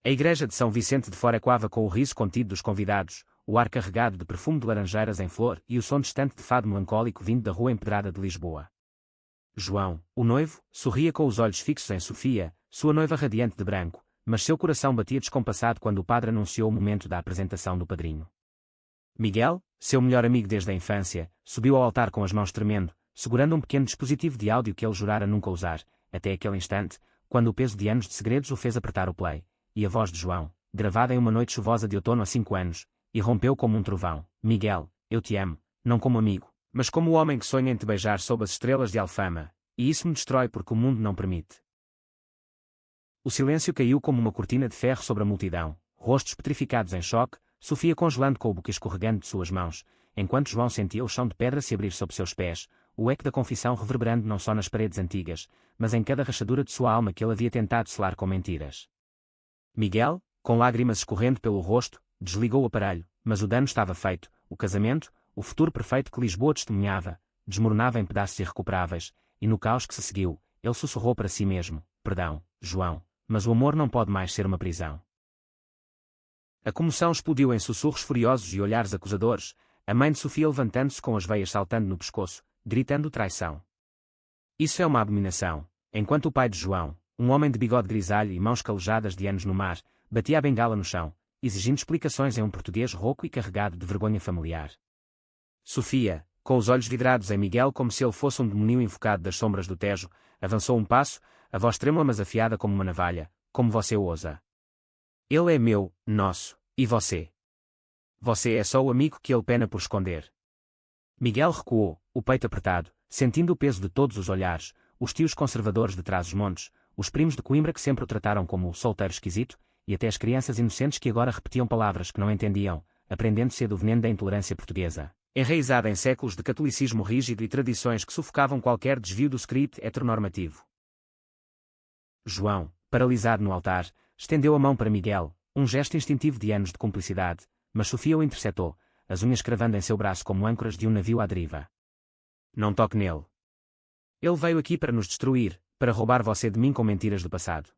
A igreja de São Vicente de Fora ecoava com o riso contido dos convidados, o ar carregado de perfume de laranjeiras em flor e o som distante de fado melancólico vindo da rua empedrada de Lisboa. João, o noivo, sorria com os olhos fixos em Sofia, sua noiva radiante de branco, mas seu coração batia descompassado quando o padre anunciou o momento da apresentação do padrinho. Miguel, seu melhor amigo desde a infância, subiu ao altar com as mãos tremendo, segurando um pequeno dispositivo de áudio que ele jurara nunca usar, até aquele instante, quando o peso de anos de segredos o fez apertar o play, e a voz de João, gravada em uma noite chuvosa de outono há 5 anos, irrompeu como um trovão. Miguel, eu te amo, não como amigo, mas como o homem que sonha em te beijar sob as estrelas de Alfama, e isso me destrói porque o mundo não permite. O silêncio caiu como uma cortina de ferro sobre a multidão, rostos petrificados em choque, Sofia congelando com o buquê escorregando de suas mãos, enquanto João sentia o chão de pedra se abrir sob seus pés, o eco da confissão reverberando não só nas paredes antigas, mas em cada rachadura de sua alma que ele havia tentado selar com mentiras. Miguel, com lágrimas escorrendo pelo rosto, desligou o aparelho, mas o dano estava feito, o casamento, o futuro perfeito que Lisboa testemunhava, desmoronava em pedaços irrecuperáveis, e no caos que se seguiu, ele sussurrou para si mesmo, perdão, João, mas o amor não pode mais ser uma prisão. A comoção explodiu em sussurros furiosos e olhares acusadores, a mãe de Sofia levantando-se com as veias saltando no pescoço, gritando traição. Isso é uma abominação, enquanto o pai de João, um homem de bigode grisalho e mãos calejadas de anos no mar, batia a bengala no chão, exigindo explicações em um português rouco e carregado de vergonha familiar. Sofia, com os olhos vidrados em Miguel como se ele fosse um demoninho invocado das sombras do Tejo, avançou um passo, a voz trêmula mas afiada como uma navalha, como você ousa. Ele é meu, nosso, e você? Você é só o amigo que ele pena por esconder. Miguel recuou, o peito apertado, sentindo o peso de todos os olhares, os tios conservadores de Trás-os-Montes, os primos de Coimbra que sempre o trataram como o solteiro esquisito, e até as crianças inocentes que agora repetiam palavras que não entendiam, aprendendo cedo o veneno da intolerância portuguesa, enraizada em séculos de catolicismo rígido e tradições que sufocavam qualquer desvio do script heteronormativo. João, paralisado no altar, estendeu a mão para Miguel, um gesto instintivo de anos de cumplicidade, mas Sofia o interceptou, as unhas cravando em seu braço como âncoras de um navio à deriva. Não toque nele. Ele veio aqui para nos destruir, para roubar você de mim com mentiras do passado.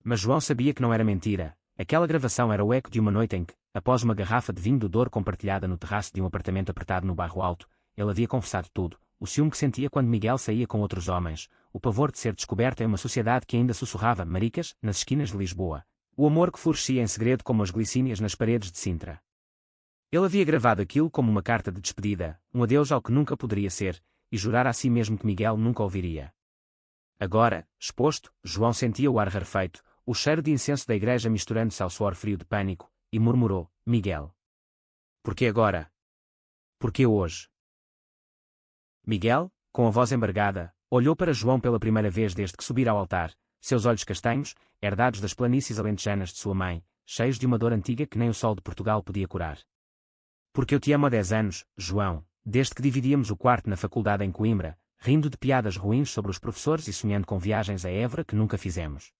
Mas João sabia que não era mentira, aquela gravação era o eco de uma noite em que, após uma garrafa de vinho do Douro compartilhada no terraço de um apartamento apertado no bairro Alto, ele havia confessado tudo, o ciúme que sentia quando Miguel saía com outros homens, o pavor de ser descoberto em uma sociedade que ainda sussurrava maricas nas esquinas de Lisboa, o amor que florescia em segredo como as glicínias nas paredes de Sintra. Ele havia gravado aquilo como uma carta de despedida, um adeus ao que nunca poderia ser, e jurara a si mesmo que Miguel nunca ouviria. Agora, exposto, João sentia o ar rarefeito, o cheiro de incenso da igreja misturando-se ao suor frio de pânico, e murmurou, Miguel. Por que agora? Por que hoje? Miguel, com a voz embargada, olhou para João pela primeira vez desde que subira ao altar, seus olhos castanhos, herdados das planícies alentejanas de sua mãe, cheios de uma dor antiga que nem o sol de Portugal podia curar. Porque eu te amo há 10 anos, João, desde que dividíamos o quarto na faculdade em Coimbra, rindo de piadas ruins sobre os professores e sonhando com viagens a Évora que nunca fizemos.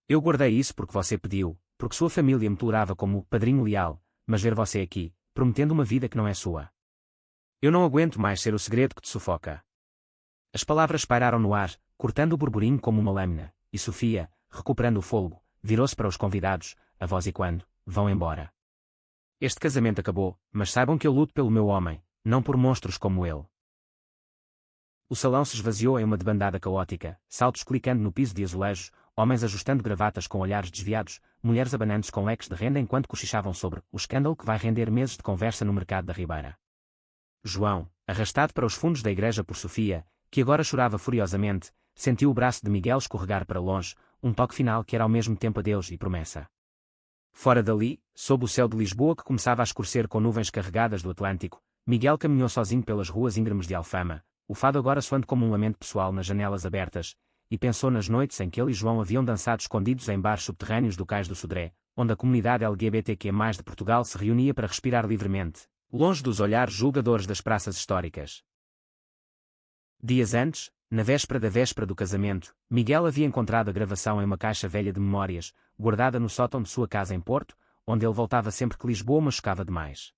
Eu guardei isso porque você pediu, porque sua família me tolerava como padrinho leal, mas ver você aqui, prometendo uma vida que não é sua. Eu não aguento mais ser o segredo que te sufoca. As palavras pairaram no ar, cortando o burburinho como uma lâmina, e Sofia, recuperando o fôlego, virou-se para os convidados, a voz ecoando, vão embora. Este casamento acabou, mas saibam que eu luto pelo meu homem, não por monstros como ele. O salão se esvaziou em uma debandada caótica, saltos clicando no piso de azulejos, homens ajustando gravatas com olhares desviados, mulheres abanando-se com leques de renda enquanto cochichavam sobre o escândalo que vai render meses de conversa no mercado da Ribeira. João, arrastado para os fundos da igreja por Sofia, que agora chorava furiosamente, sentiu o braço de Miguel escorregar para longe, um toque final que era ao mesmo tempo adeus e promessa. Fora dali, sob o céu de Lisboa que começava a escurecer com nuvens carregadas do Atlântico, Miguel caminhou sozinho pelas ruas íngremes de Alfama, o fado agora soando como um lamento pessoal nas janelas abertas, e pensou nas noites em que ele e João haviam dançado escondidos em bares subterrâneos do Cais do Sodré, onde a comunidade LGBTQ+ de Portugal se reunia para respirar livremente, longe dos olhares julgadores das praças históricas. Dias antes, na véspera da véspera do casamento, Miguel havia encontrado a gravação em uma caixa velha de memórias, guardada no sótão de sua casa em Porto, onde ele voltava sempre que Lisboa machucava demais.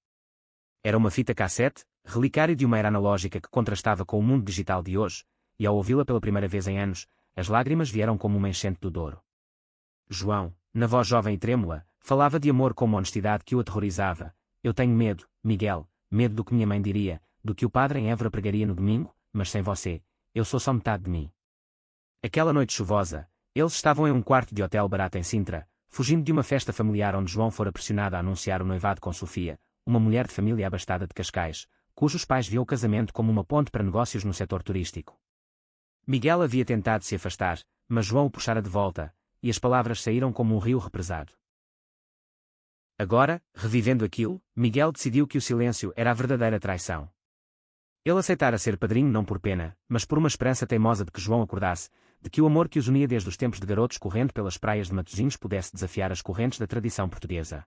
Era uma fita cassete, relicário de uma era analógica que contrastava com o mundo digital de hoje, e ao ouvi-la pela primeira vez em anos, as lágrimas vieram como uma enchente do Douro. João, na voz jovem e trêmula, falava de amor com uma honestidade que o aterrorizava. Eu tenho medo, Miguel, medo do que minha mãe diria, do que o padre em Évora pregaria no domingo, mas sem você, eu sou só metade de mim. Aquela noite chuvosa, eles estavam em um quarto de hotel barato em Sintra, fugindo de uma festa familiar onde João fora pressionado a anunciar o noivado com Sofia, uma mulher de família abastada de Cascais, cujos pais viam o casamento como uma ponte para negócios no setor turístico. Miguel havia tentado se afastar, mas João o puxara de volta, e as palavras saíram como um rio represado. Agora, revivendo aquilo, Miguel decidiu que o silêncio era a verdadeira traição. Ele aceitara ser padrinho não por pena, mas por uma esperança teimosa de que João acordasse, de que o amor que os unia desde os tempos de garotos correndo pelas praias de Matosinhos pudesse desafiar as correntes da tradição portuguesa.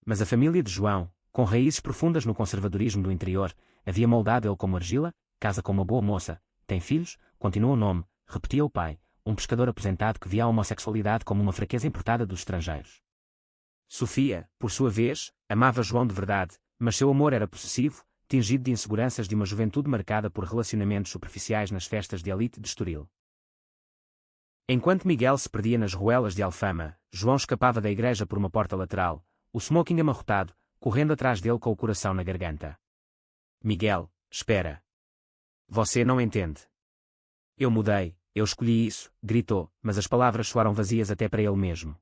Mas a família de João, com raízes profundas no conservadorismo do interior, havia moldado ele como argila, casa com uma boa moça, tem filhos, continua o nome, repetia o pai, um pescador aposentado que via a homossexualidade como uma fraqueza importada dos estrangeiros. Sofia, por sua vez, amava João de verdade, mas seu amor era possessivo, tingido de inseguranças de uma juventude marcada por relacionamentos superficiais nas festas de elite de Estoril. Enquanto Miguel se perdia nas ruelas de Alfama, João escapava da igreja por uma porta lateral, o smoking amarrotado, correndo atrás dele com o coração na garganta. Miguel, espera. Você não entende. Eu mudei, eu escolhi isso, gritou, mas as palavras soaram vazias até para ele mesmo.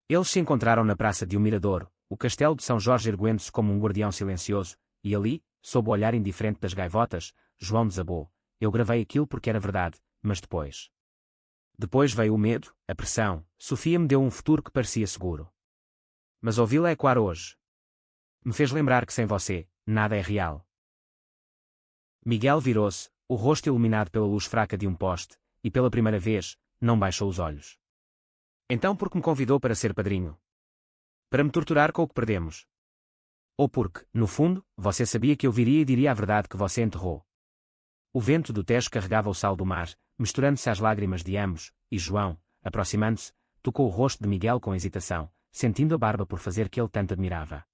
Eles se encontraram na praça de um mirador, o castelo de São Jorge erguendo-se como um guardião silencioso, e ali, sob o olhar indiferente das gaivotas, João desabou. Eu gravei aquilo porque era verdade, mas depois. Depois veio o medo, a pressão. Sofia me deu um futuro que parecia seguro. Mas ouvi-la ecoar hoje. Me fez lembrar que sem você, nada é real. Miguel virou-se, o rosto iluminado pela luz fraca de um poste, e pela primeira vez, não baixou os olhos. Então por que me convidou para ser padrinho? Para me torturar com o que perdemos. Ou porque, no fundo, você sabia que eu viria e diria a verdade que você enterrou. O vento do Tejo carregava o sal do mar, misturando-se às lágrimas de ambos, e João, aproximando-se, tocou o rosto de Miguel com hesitação, sentindo a barba por fazer que ele tanto admirava.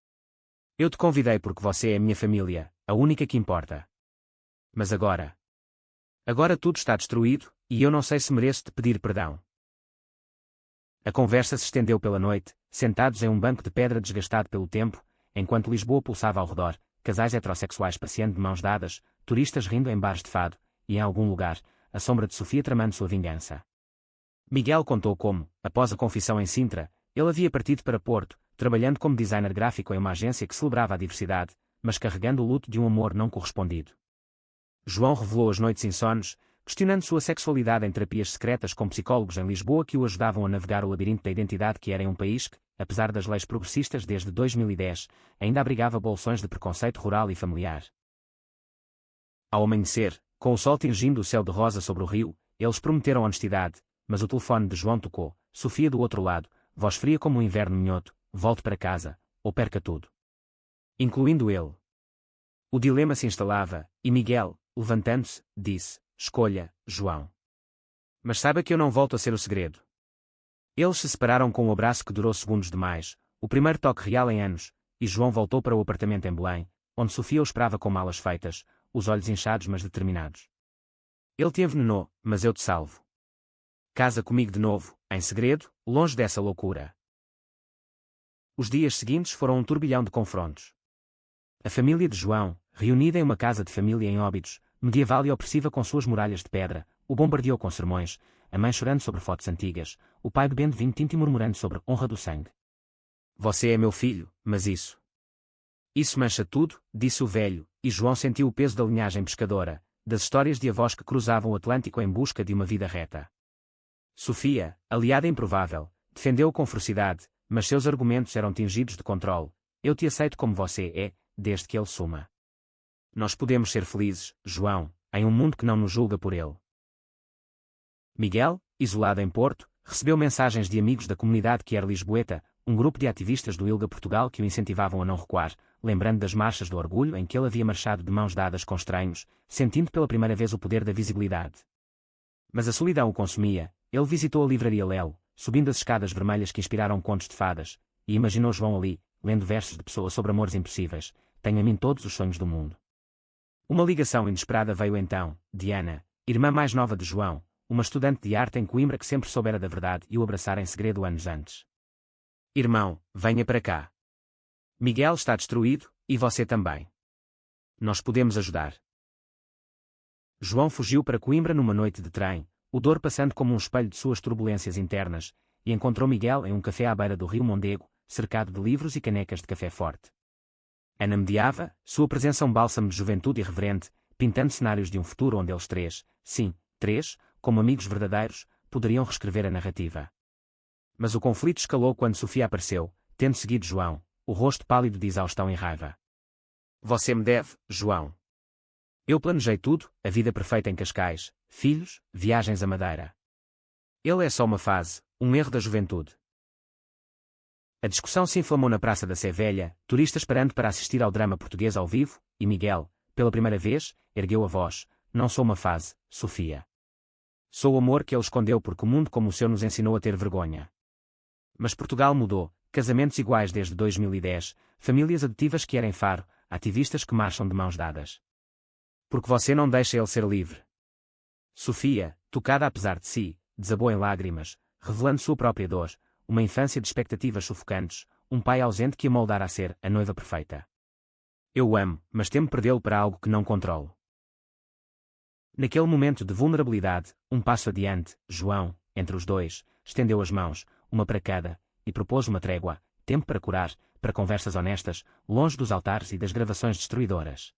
Eu te convidei porque você é a minha família, a única que importa. Mas agora... Agora tudo está destruído, e eu não sei se mereço te pedir perdão. A conversa se estendeu pela noite, sentados em um banco de pedra desgastado pelo tempo, enquanto Lisboa pulsava ao redor, casais heterossexuais passeando de mãos dadas, turistas rindo em bares de fado, e em algum lugar, a sombra de Sofia tramando sua vingança. Miguel contou como, após a confissão em Sintra, ele havia partido para Porto, trabalhando como designer gráfico em uma agência que celebrava a diversidade, mas carregando o luto de um amor não correspondido. João revelou as noites insones, questionando sua sexualidade em terapias secretas com psicólogos em Lisboa que o ajudavam a navegar o labirinto da identidade que era em um país que, apesar das leis progressistas desde 2010, ainda abrigava bolsões de preconceito rural e familiar. Ao amanhecer, com o sol tingindo o céu de rosa sobre o rio, eles prometeram honestidade, mas o telefone de João tocou. Sofia do outro lado, voz fria como um inverno minhoto, volte para casa, ou perca tudo. Incluindo ele. O dilema se instalava, e Miguel, levantando-se, disse, escolha, João. Mas saiba que eu não volto a ser o segredo. Eles se separaram com um abraço que durou segundos demais, o primeiro toque real em anos, e João voltou para o apartamento em Belém, onde Sofia o esperava com malas feitas, os olhos inchados mas determinados. Ele te envenenou, mas eu te salvo. Casa comigo de novo, em segredo, longe dessa loucura. Os dias seguintes foram um turbilhão de confrontos. A família de João, reunida em uma casa de família em Óbidos, medieval e opressiva com suas muralhas de pedra, o bombardeou com sermões, a mãe chorando sobre fotos antigas, o pai bebendo vinho tinto e murmurando sobre honra do sangue. Você é meu filho, mas isso... Isso mancha tudo, disse o velho, e João sentiu o peso da linhagem pescadora, das histórias de avós que cruzavam o Atlântico em busca de uma vida reta. Sofia, aliada improvável, defendeu-o com ferocidade, mas seus argumentos eram tingidos de controle. Eu te aceito como você é, desde que ele suma. Nós podemos ser felizes, João, em um mundo que não nos julga por ele. Miguel, isolado em Porto, recebeu mensagens de amigos da comunidade que era lisboeta, um grupo de ativistas do ILGA Portugal que o incentivavam a não recuar, lembrando das marchas do orgulho em que ele havia marchado de mãos dadas com estranhos, sentindo pela primeira vez o poder da visibilidade. Mas a solidão o consumia. Ele visitou a livraria Lelo, subindo as escadas vermelhas que inspiraram contos de fadas, e imaginou João ali, lendo versos de pessoas sobre amores impossíveis. Tenho a mim todos os sonhos do mundo. Uma ligação inesperada veio então, Diana, irmã mais nova de João, uma estudante de arte em Coimbra que sempre soubera da verdade e o abraçara em segredo anos antes. Irmão, venha para cá. Miguel está destruído, e você também. Nós podemos ajudar. João fugiu para Coimbra numa noite de trem, o Douro passando como um espelho de suas turbulências internas, e encontrou Miguel em um café à beira do rio Mondego, cercado de livros e canecas de café forte. Ana mediava, sua presença um bálsamo de juventude irreverente, pintando cenários de um futuro onde eles três, sim, três, como amigos verdadeiros, poderiam reescrever a narrativa. Mas o conflito escalou quando Sofia apareceu, tendo seguido João, o rosto pálido de exaustão e raiva. Você me deve, João. Eu planejei tudo, a vida perfeita em Cascais, filhos, viagens à Madeira. Ele é só uma fase, um erro da juventude. A discussão se inflamou na Praça da Sé Velha, turistas parando para assistir ao drama português ao vivo, e Miguel, pela primeira vez, ergueu a voz: não sou uma fase, Sofia. Sou o amor que ele escondeu porque o mundo como o seu nos ensinou a ter vergonha. Mas Portugal mudou, casamentos iguais desde 2010, famílias adotivas que erem faro, ativistas que marcham de mãos dadas. Porque você não deixa ele ser livre. Sofia, tocada apesar de si, desabou em lágrimas, revelando sua própria dor, uma infância de expectativas sufocantes, um pai ausente que a moldara a ser a noiva perfeita. Eu o amo, mas temo perdê-lo para algo que não controlo. Naquele momento de vulnerabilidade, um passo adiante, João, entre os dois, estendeu as mãos, uma para cada, e propôs uma trégua, tempo para curar, para conversas honestas, longe dos altares e das gravações destruidoras.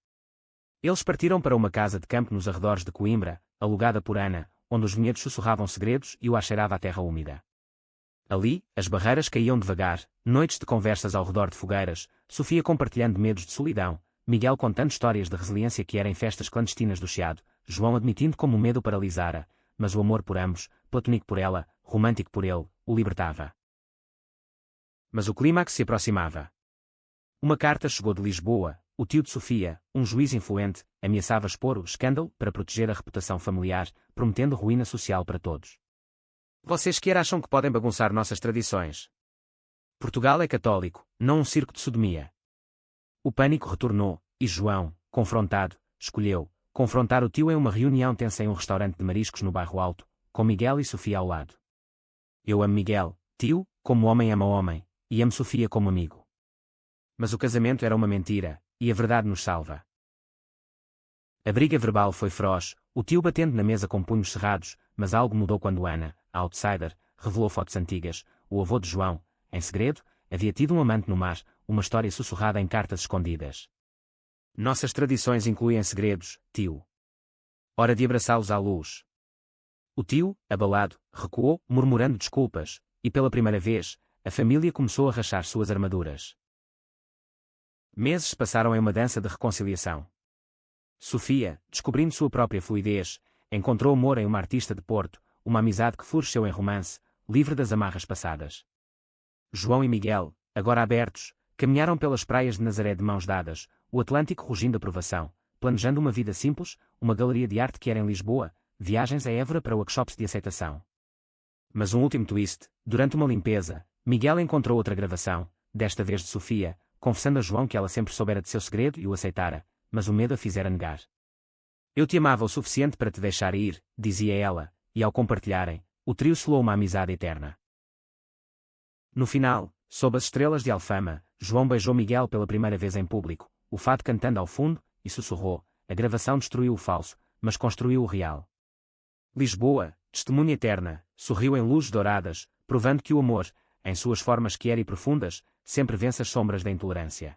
Eles partiram para uma casa de campo nos arredores de Coimbra, alugada por Ana, onde os vinhedos sussurravam segredos e o ar cheirava a terra úmida. Ali, as barreiras caíam devagar, noites de conversas ao redor de fogueiras, Sofia compartilhando medos de solidão, Miguel contando histórias de resiliência que eram em festas clandestinas do Chiado, João admitindo como o medo o paralisara, mas o amor por ambos, platônico por ela, romântico por ele, o libertava. Mas o clímax se aproximava. Uma carta chegou de Lisboa. O tio de Sofia, um juiz influente, ameaçava expor o escândalo para proteger a reputação familiar, prometendo ruína social para todos. Vocês que acham que podem bagunçar nossas tradições? Portugal é católico, não um circo de sodomia. O pânico retornou, e João, confrontado, escolheu confrontar o tio em uma reunião tensa em um restaurante de mariscos no Bairro Alto, com Miguel e Sofia ao lado. Eu amo Miguel, tio, como homem ama homem, e amo Sofia como amigo. Mas o casamento era uma mentira, e a verdade nos salva. A briga verbal foi feroz, o tio batendo na mesa com punhos cerrados, mas algo mudou quando Ana, a outsider, revelou fotos antigas. O avô de João, em segredo, havia tido um amante no mar, uma história sussurrada em cartas escondidas. Nossas tradições incluem segredos, tio. Hora de abraçá-los à luz. O tio, abalado, recuou, murmurando desculpas, e pela primeira vez, a família começou a rachar suas armaduras. Meses passaram em uma dança de reconciliação. Sofia, descobrindo sua própria fluidez, encontrou amor em uma artista de Porto, uma amizade que floresceu em romance, livre das amarras passadas. João e Miguel, agora abertos, caminharam pelas praias de Nazaré de mãos dadas, o Atlântico rugindo aprovação, planejando uma vida simples, uma galeria de arte que era em Lisboa, viagens a Évora para workshops de aceitação. Mas um último twist, durante uma limpeza, Miguel encontrou outra gravação, desta vez de Sofia, confessando a João que ela sempre soubera de seu segredo e o aceitara, mas o medo a fizera negar. Eu te amava o suficiente para te deixar ir, dizia ela, e ao compartilharem, o trio selou uma amizade eterna. No final, sob as estrelas de Alfama, João beijou Miguel pela primeira vez em público, o fado cantando ao fundo, e sussurrou: a gravação destruiu o falso, mas construiu o real. Lisboa, testemunha eterna, sorriu em luzes douradas, provando que o amor, em suas formas que e profundas, sempre vence as sombras da intolerância.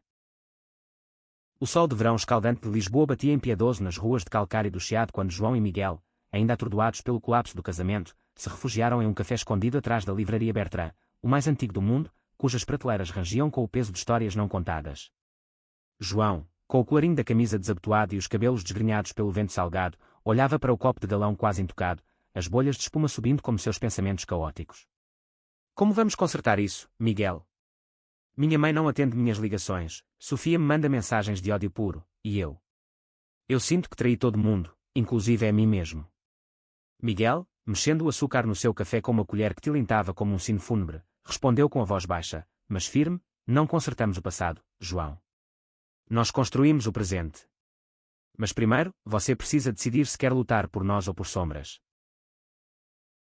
O sol de verão escaldante de Lisboa batia impiedoso nas ruas de calcário do Chiado quando João e Miguel, ainda atordoados pelo colapso do casamento, se refugiaram em um café escondido atrás da livraria Bertrand, o mais antigo do mundo, cujas prateleiras rangiam com o peso de histórias não contadas. João, com o colarinho da camisa desabotoado e os cabelos desgrenhados pelo vento salgado, olhava para o copo de galão quase intocado, as bolhas de espuma subindo como seus pensamentos caóticos. Como vamos consertar isso, Miguel? Minha mãe não atende minhas ligações, Sofia me manda mensagens de ódio puro, e eu? Eu sinto que traí todo mundo, inclusive a mim mesmo. Miguel, mexendo o açúcar no seu café com uma colher que tilintava como um sino fúnebre, respondeu com a voz baixa, mas firme: não consertamos o passado, João. Nós construímos o presente. Mas primeiro, você precisa decidir se quer lutar por nós ou por sombras.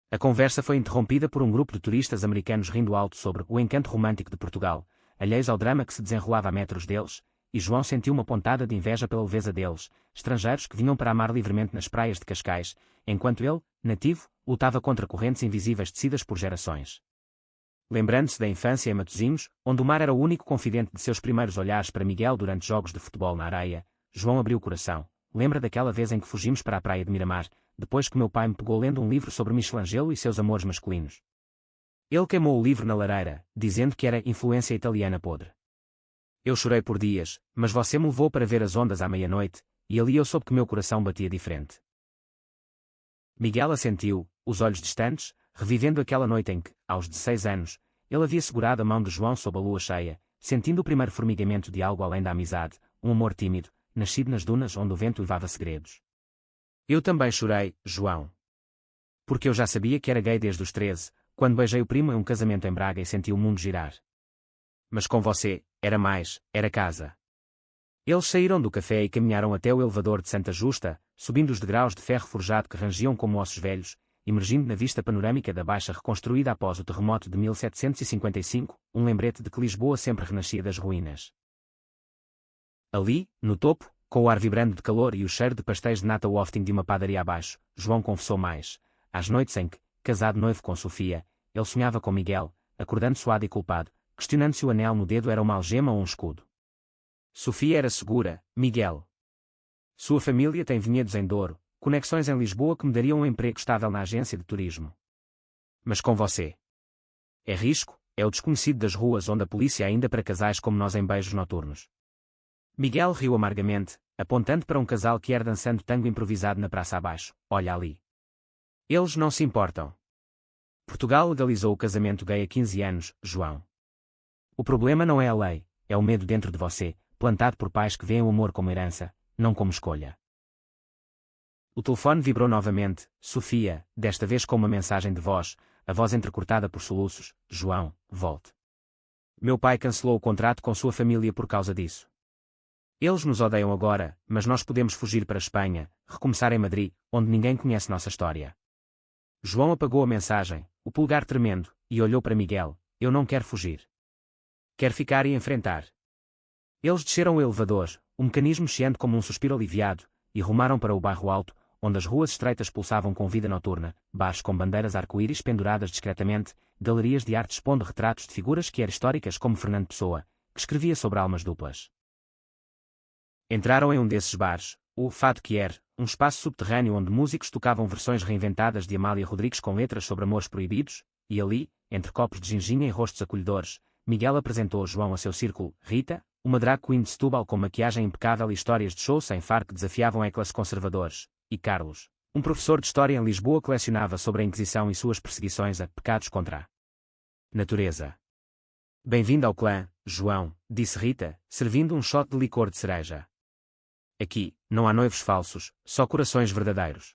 A conversa foi interrompida por um grupo de turistas americanos rindo alto sobre o encanto romântico de Portugal, alheios ao drama que se desenrolava a metros deles, e João sentiu uma pontada de inveja pela leveza deles, estrangeiros que vinham para amar livremente nas praias de Cascais, enquanto ele, nativo, lutava contra correntes invisíveis tecidas por gerações. Lembrando-se da infância em Matosinhos, onde o mar era o único confidente de seus primeiros olhares para Miguel durante jogos de futebol na areia, João abriu o coração. Lembra daquela vez em que fugimos para a praia de Miramar, depois que meu pai me pegou lendo um livro sobre Michelangelo e seus amores masculinos. Ele queimou o livro na lareira, dizendo que era influência italiana podre. Eu chorei por dias, mas você me levou para ver as ondas à meia-noite, e ali eu soube que meu coração batia diferente. Miguel assentiu, os olhos distantes, revivendo aquela noite em que, aos 16 anos, ele havia segurado a mão de João sob a lua cheia, sentindo o primeiro formigamento de algo além da amizade, um amor tímido, nascido nas dunas onde o vento levava segredos. Eu também chorei, João. Porque eu já sabia que era gay desde os 13, quando beijei o primo em um casamento em Braga e senti o mundo girar. Mas com você, era mais, era casa. Eles saíram do café e caminharam até o elevador de Santa Justa, subindo os degraus de ferro forjado que rangiam como ossos velhos, emergindo na vista panorâmica da Baixa reconstruída após o terremoto de 1755, um lembrete de que Lisboa sempre renascia das ruínas. Ali, no topo, com o ar vibrando de calor e o cheiro de pastéis de nata wafting de uma padaria abaixo, João confessou mais. Às noites em que, casado noivo com Sofia, ele sonhava com Miguel, acordando suado e culpado, questionando se o anel no dedo era uma algema ou um escudo. Sofia era segura, Miguel. Sua família tem vinhedos em Douro, conexões em Lisboa que me dariam um emprego estável na agência de turismo. Mas com você. É risco, é o desconhecido das ruas onde a polícia ainda para casais como nós em beijos noturnos. Miguel riu amargamente, apontando para um casal que era dançando tango improvisado na praça abaixo. Olha ali. Eles não se importam. Portugal legalizou o casamento gay há 15 anos, João. O problema não é a lei, é o medo dentro de você, plantado por pais que veem o amor como herança, não como escolha. O telefone vibrou novamente, Sofia, desta vez com uma mensagem de voz, a voz entrecortada por soluços. João, volte. Meu pai cancelou o contrato com sua família por causa disso. Eles nos odeiam agora, mas nós podemos fugir para a Espanha, recomeçar em Madrid, onde ninguém conhece nossa história. João apagou a mensagem, o polegar tremendo, e olhou para Miguel. Eu não quero fugir. Quero ficar e enfrentar. Eles desceram o elevador, o mecanismo chiando como um suspiro aliviado, e rumaram para o bairro alto, onde as ruas estreitas pulsavam com vida noturna, bares com bandeiras arco-íris penduradas discretamente, galerias de arte expondo retratos de figuras que eram históricas como Fernando Pessoa, que escrevia sobre almas duplas. Entraram em um desses bares, o Fado Quier, um espaço subterrâneo onde músicos tocavam versões reinventadas de Amália Rodrigues com letras sobre amores proibidos, e ali, entre copos de ginginha e rostos acolhedores, Miguel apresentou João a seu círculo. Rita, uma drag queen de Setúbal com maquiagem impecável e histórias de show sem far que desafiavam eclãs conservadores, e Carlos, um professor de história em Lisboa que lecionava sobre a Inquisição e suas perseguições a pecados contra a natureza. Bem-vindo ao clã, João, disse Rita, servindo um shot de licor de cereja. Aqui, não há noivos falsos, só corações verdadeiros.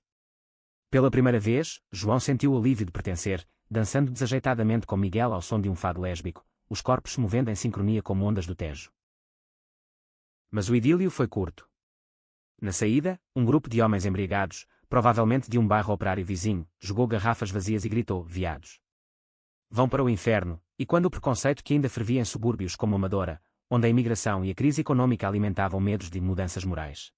Pela primeira vez, João sentiu o alívio de pertencer, dançando desajeitadamente com Miguel ao som de um fado lésbico, os corpos se movendo em sincronia como ondas do Tejo. Mas o idílio foi curto. Na saída, um grupo de homens embriagados, provavelmente de um bairro operário vizinho, jogou garrafas vazias e gritou: viados. Vão para o inferno, e quando o preconceito que ainda fervia em subúrbios como Amadora, onde a imigração e a crise econômica alimentavam medos de mudanças morais.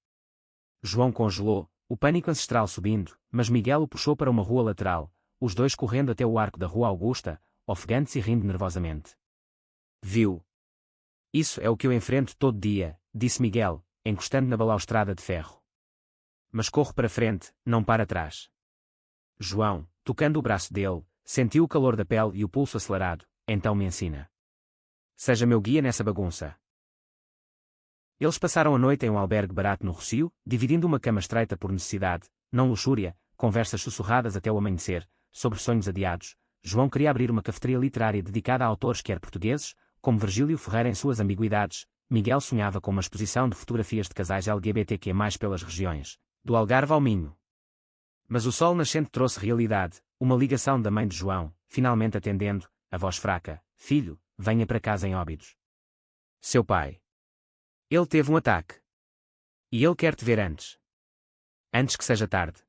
João congelou, o pânico ancestral subindo, mas Miguel o puxou para uma rua lateral, os dois correndo até o arco da Rua Augusta, ofegantes e rindo nervosamente. Viu? Isso é o que eu enfrento todo dia, disse Miguel, encostando na balaustrada de ferro. Mas corro para frente, não para trás. João, tocando o braço dele, sentiu o calor da pele e o pulso acelerado. Então me ensina. Seja meu guia nessa bagunça. Eles passaram a noite em um albergue barato no Rossio, dividindo uma cama estreita por necessidade, não luxúria, conversas sussurradas até o amanhecer, sobre sonhos adiados. João queria abrir uma cafeteria literária dedicada a autores quer portugueses, como Virgílio Ferreira em suas ambiguidades. Miguel sonhava com uma exposição de fotografias de casais LGBTQ+, pelas regiões, do Algarve ao Minho. Mas o sol nascente trouxe realidade, uma ligação da mãe de João, finalmente atendendo, a voz fraca: filho, venha para casa em Óbidos. Seu pai. Ele teve um ataque. E ele quer te ver antes. Antes que seja tarde.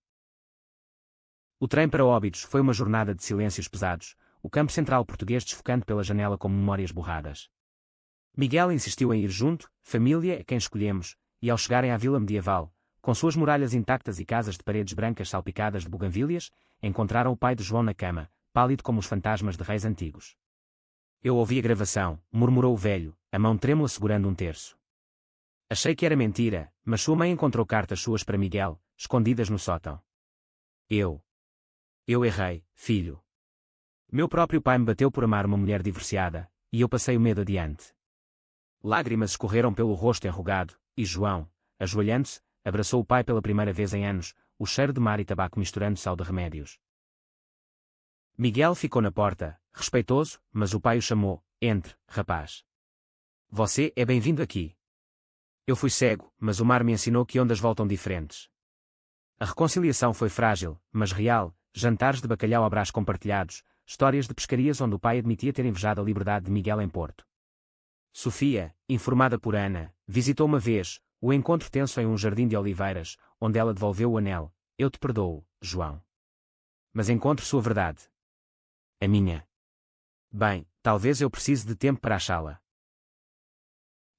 O trem para Óbidos foi uma jornada de silêncios pesados, o campo central português desfocando pela janela como memórias borradas. Miguel insistiu em ir junto, família é quem escolhemos, e ao chegarem à vila medieval, com suas muralhas intactas e casas de paredes brancas salpicadas de buganvílias, encontraram o pai de João na cama, pálido como os fantasmas de reis antigos. Eu ouvi a gravação, murmurou o velho, a mão trêmula segurando um terço. Achei que era mentira, mas sua mãe encontrou cartas suas para Miguel, escondidas no sótão. Eu errei, filho. Meu próprio pai me bateu por amar uma mulher divorciada, e eu passei o medo adiante. Lágrimas escorreram pelo rosto enrugado, e João, ajoelhando-se, abraçou o pai pela primeira vez em anos, o cheiro de mar e tabaco misturando-se ao de remédios. Miguel ficou na porta, respeitoso, mas o pai o chamou: entre, rapaz. Você é bem-vindo aqui. Eu fui cego, mas o mar me ensinou que ondas voltam diferentes. A reconciliação foi frágil, mas real, jantares de bacalhau à brás compartilhados, histórias de pescarias onde o pai admitia ter invejado a liberdade de Miguel em Porto. Sofia, informada por Ana, visitou uma vez, o encontro tenso em um jardim de oliveiras, onde ela devolveu o anel: eu te perdoo, João. Mas encontro sua verdade. A minha. Bem, talvez eu precise de tempo para achá-la.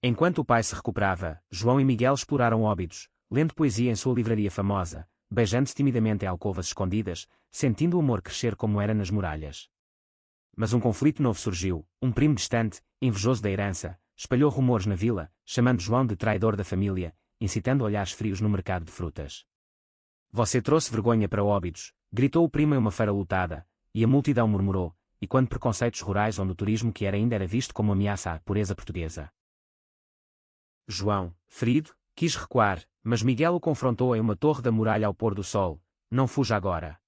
Enquanto o pai se recuperava, João e Miguel exploraram Óbidos, lendo poesia em sua livraria famosa, beijando-se timidamente em alcovas escondidas, sentindo o amor crescer como era nas muralhas. Mas um conflito novo surgiu, um primo distante, invejoso da herança, espalhou rumores na vila, chamando João de traidor da família, incitando olhares frios no mercado de frutas. Você trouxe vergonha para Óbidos, gritou o primo em uma feira lotada, e a multidão murmurou, e quando preconceitos rurais onde o turismo que era ainda era visto como ameaça à pureza portuguesa. João, ferido, quis recuar, mas Miguel o confrontou em uma torre da muralha ao pôr do sol: não fuja agora.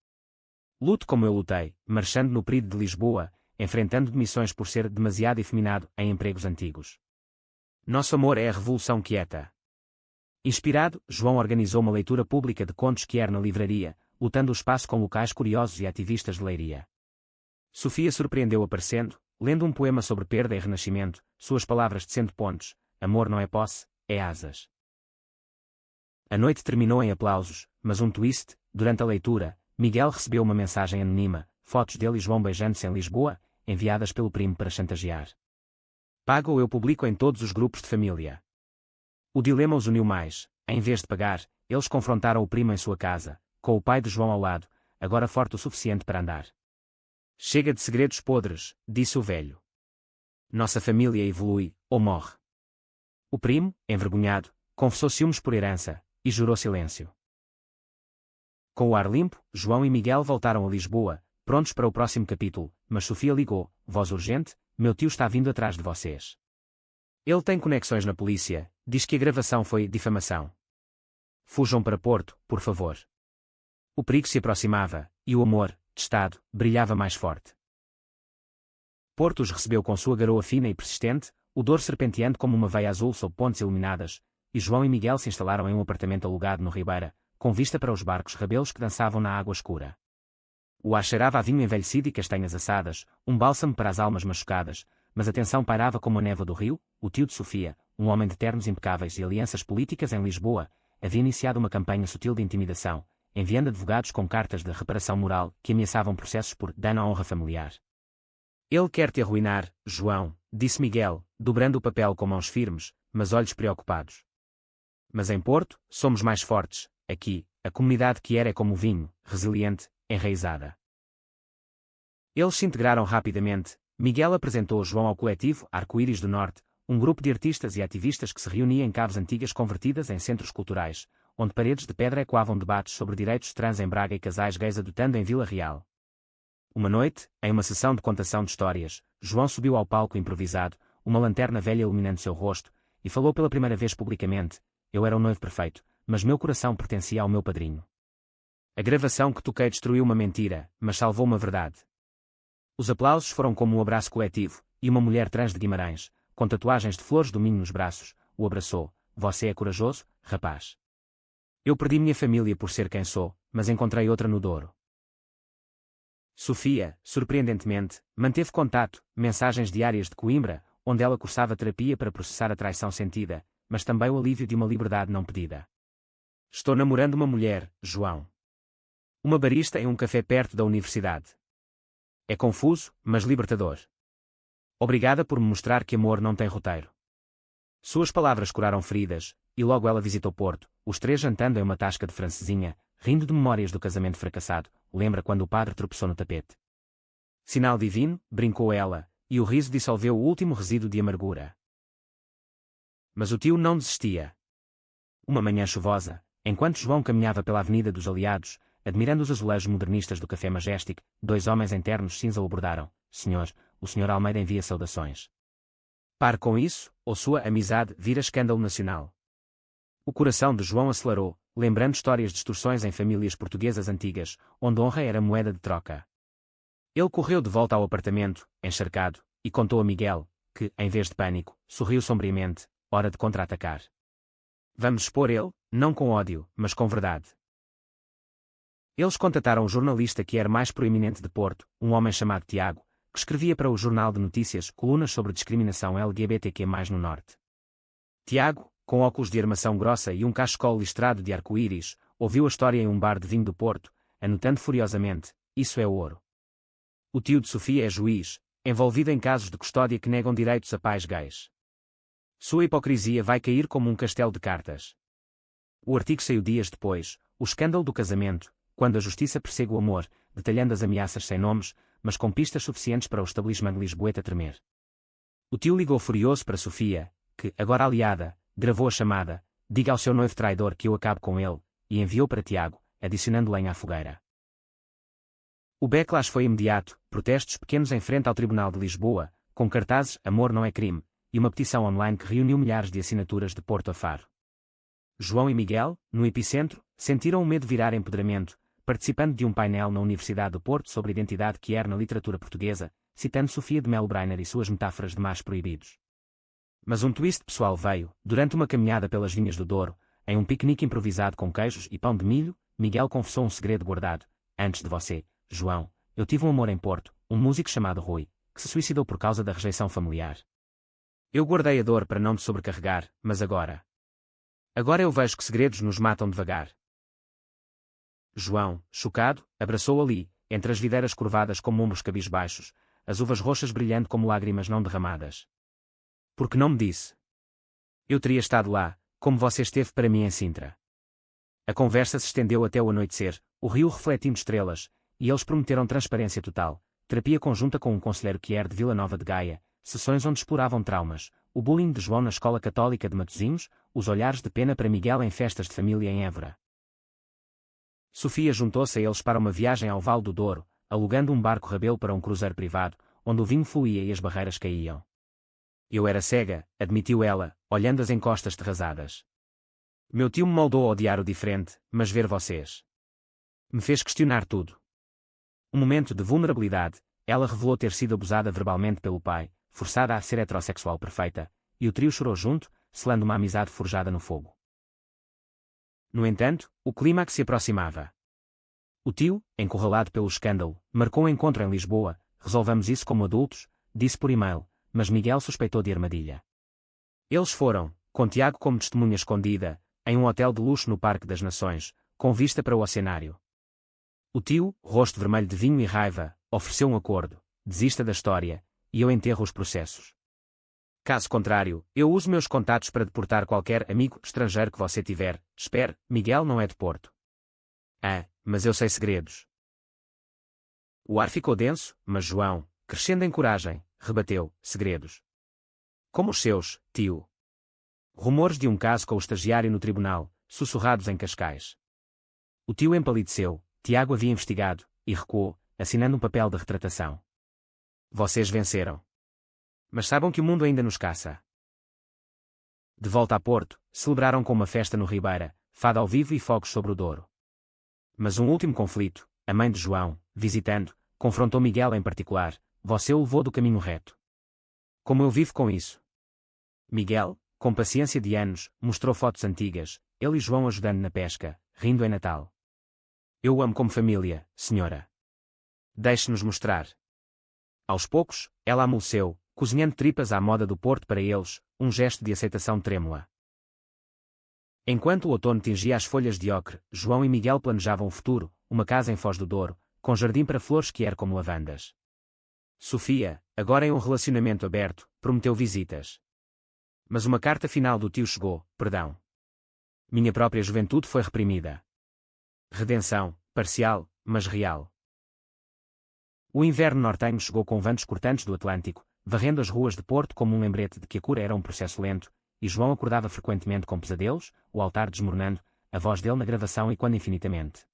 Lute como eu lutei, marchando no Pride de Lisboa, enfrentando demissões por ser demasiado efeminado em empregos antigos. Nosso amor é a revolução quieta. Inspirado, João organizou uma leitura pública de contos quer na livraria, lutando o espaço com locais curiosos e ativistas de Leiria. Sofia surpreendeu aparecendo, lendo um poema sobre perda e renascimento, suas palavras tecendo pontos: amor não é posse, é asas. A noite terminou em aplausos, mas um twist: durante a leitura, Miguel recebeu uma mensagem anônima, fotos dele e João beijando-se em Lisboa, enviadas pelo primo para chantagear. Pago ou eu publico em todos os grupos de família. O dilema os uniu mais: em vez de pagar, eles confrontaram o primo em sua casa, com o pai de João ao lado, agora forte o suficiente para andar. Chega de segredos podres, disse o velho. Nossa família evolui, ou morre. O primo, envergonhado, confessou ciúmes por herança, e jurou silêncio. Com o ar limpo, João e Miguel voltaram a Lisboa, prontos para o próximo capítulo, mas Sofia ligou: voz urgente, meu tio está vindo atrás de vocês. Ele tem conexões na polícia, diz que a gravação foi difamação. Fujam para Porto, por favor. O perigo se aproximava, e o amor, de Estado, brilhava mais forte. Porto os recebeu com sua garoa fina e persistente, o Douro serpenteando como uma veia azul sob pontes iluminadas, e João e Miguel se instalaram em um apartamento alugado no Ribeira, com vista para os barcos rabelos que dançavam na água escura. O ar cheirava a vinho envelhecido e castanhas assadas, um bálsamo para as almas machucadas, mas a tensão pairava como a névoa do rio. O tio de Sofia, um homem de ternos impecáveis e alianças políticas em Lisboa, havia iniciado uma campanha sutil de intimidação, enviando advogados com cartas de reparação moral que ameaçavam processos por dano à honra familiar. Ele quer te arruinar, João, disse Miguel, dobrando o papel com mãos firmes, mas olhos preocupados. Mas em Porto, somos mais fortes. Aqui, a comunidade que era é como o vinho, resiliente, enraizada. Eles se integraram rapidamente. Miguel apresentou João ao coletivo Arco-Íris do Norte, um grupo de artistas e ativistas que se reunia em caves antigas convertidas em centros culturais, onde paredes de pedra ecoavam debates sobre direitos trans em Braga e casais gays adotando em Vila Real. Uma noite, em uma sessão de contação de histórias, João subiu ao palco improvisado, uma lanterna velha iluminando seu rosto, e falou pela primeira vez publicamente: eu era o noivo perfeito, mas meu coração pertencia ao meu padrinho. A gravação que toquei destruiu uma mentira, mas salvou uma verdade. Os aplausos foram como um abraço coletivo, e uma mulher trans de Guimarães, com tatuagens de flores do Minho nos braços, o abraçou: você é corajoso, rapaz. Eu perdi minha família por ser quem sou, mas encontrei outra no Douro. Sofia, surpreendentemente, manteve contato, mensagens diárias de Coimbra, onde ela cursava terapia para processar a traição sentida, mas também o alívio de uma liberdade não pedida. Estou namorando uma mulher, João. Uma barista em um café perto da universidade. É confuso, mas libertador. Obrigada por me mostrar que amor não tem roteiro. Suas palavras curaram feridas, e logo ela visitou Porto, os três jantando em uma tasca de francesinha, rindo de memórias do casamento fracassado. Lembra quando o padre tropeçou no tapete? Sinal divino, brincou ela, e o riso dissolveu o último resíduo de amargura. Mas o tio não desistia. Uma manhã chuvosa, enquanto João caminhava pela Avenida dos Aliados, admirando os azulejos modernistas do Café Majestic, dois homens em ternos cinza o abordaram. Senhor, o Sr. Almeida envia saudações. Pare com isso, ou sua amizade vira escândalo nacional. O coração de João acelerou, lembrando histórias de extorsões em famílias portuguesas antigas, onde honra era moeda de troca. Ele correu de volta ao apartamento, encharcado, e contou a Miguel, que, em vez de pânico, sorriu sombriamente. Hora de contra-atacar. Vamos expor ele, não com ódio, mas com verdade. Eles contataram o jornalista que era mais proeminente de Porto, um homem chamado Tiago, que escrevia para o Jornal de Notícias colunas sobre discriminação LGBTQ+, no Norte. Tiago, com óculos de armação grossa e um cachecol listrado de arco-íris, ouviu a história em um bar de vinho do Porto, anotando furiosamente: isso é ouro. O tio de Sofia é juiz, envolvido em casos de custódia que negam direitos a pais gays. Sua hipocrisia vai cair como um castelo de cartas. O artigo saiu dias depois, o escândalo do casamento, quando a justiça persegue o amor, detalhando as ameaças sem nomes, mas com pistas suficientes para o estabelecimento lisboeta tremer. O tio ligou furioso para Sofia, que, agora aliada, gravou a chamada: diga ao seu noivo traidor que eu acabo com ele, e enviou para Tiago, adicionando lenha à fogueira. O backlash foi imediato, protestos pequenos em frente ao Tribunal de Lisboa, com cartazes "Amor não é crime", e uma petição online que reuniu milhares de assinaturas de Porto a Faro. João e Miguel, no epicentro, sentiram o medo virar empoderamento, participando de um painel na Universidade do Porto sobre identidade queer na literatura portuguesa, citando Sofia de Melo Brainer e suas metáforas de mais proibidos. Mas um twist pessoal veio, durante uma caminhada pelas vinhas do Douro, em um piquenique improvisado com queijos e pão de milho. Miguel confessou um segredo guardado: antes de você, João, eu tive um amor em Porto, um músico chamado Rui, que se suicidou por causa da rejeição familiar. Eu guardei a dor para não te sobrecarregar, mas agora eu vejo que segredos nos matam devagar. João, chocado, abraçou ali, entre as videiras curvadas como ombros cabisbaixos, as uvas roxas brilhando como lágrimas não derramadas. Por que não me disse? Eu teria estado lá, como você esteve para mim em Sintra. A conversa se estendeu até o anoitecer, o rio refletindo estrelas, e eles prometeram transparência total, terapia conjunta com um conselheiro queer de Vila Nova de Gaia, sessões onde exploravam traumas, o bullying de João na escola católica de Matosinhos, os olhares de pena para Miguel em festas de família em Évora. Sofia juntou-se a eles para uma viagem ao Vale do Douro, alugando um barco rabelo para um cruzeiro privado, onde o vinho fluía e as barreiras caíam. Eu era cega, admitiu ela, olhando as encostas terrazadas. Meu tio me moldou a odiar o diferente, mas ver vocês me fez questionar tudo. Um momento de vulnerabilidade, ela revelou ter sido abusada verbalmente pelo pai, forçada a ser heterossexual perfeita, e o trio chorou junto, selando uma amizade forjada no fogo. No entanto, o clímax se aproximava. O tio, encurralado pelo escândalo, marcou um encontro em Lisboa. Resolvamos isso como adultos, disse por e-mail, mas Miguel suspeitou de armadilha. Eles foram, com Tiago como testemunha escondida, em um hotel de luxo no Parque das Nações, com vista para o oceanário. O tio, rosto vermelho de vinho e raiva, ofereceu um acordo: desista da história, e eu enterro os processos. Caso contrário, eu uso meus contatos para deportar qualquer amigo estrangeiro que você tiver. Espere, Miguel não é de Porto. Ah, mas eu sei segredos. O ar ficou denso, mas João, crescendo em coragem, rebateu: segredos. Como os seus, tio. Rumores de um caso com o estagiário no tribunal, sussurrados em Cascais. O tio empalideceu. Tiago havia investigado, e recuou, assinando um papel de retratação. Vocês venceram. Mas saibam que o mundo ainda nos caça. De volta a Porto, celebraram com uma festa no Ribeira, fado ao vivo e fogos sobre o Douro. Mas um último conflito, a mãe de João, visitando, confrontou Miguel em particular: você o levou do caminho reto. Como eu vivo com isso? Miguel, com paciência de anos, mostrou fotos antigas, ele e João ajudando na pesca, rindo em Natal. Eu o amo como família, senhora. Deixe-nos mostrar. Aos poucos, ela amoleceu, cozinhando tripas à moda do Porto para eles, um gesto de aceitação trêmula. Enquanto o outono tingia as folhas de ocre, João e Miguel planejavam o futuro, uma casa em Foz do Douro, com jardim para flores que era como lavandas. Sofia, agora em um relacionamento aberto, prometeu visitas. Mas uma carta final do tio chegou, perdão. Minha própria juventude foi reprimida. Redenção, parcial, mas real. O inverno nortenho chegou com ventos cortantes do Atlântico, varrendo as ruas de Porto como um lembrete de que a cura era um processo lento, e João acordava frequentemente com pesadelos, o altar desmoronando, a voz dele na gravação e quando infinitamente.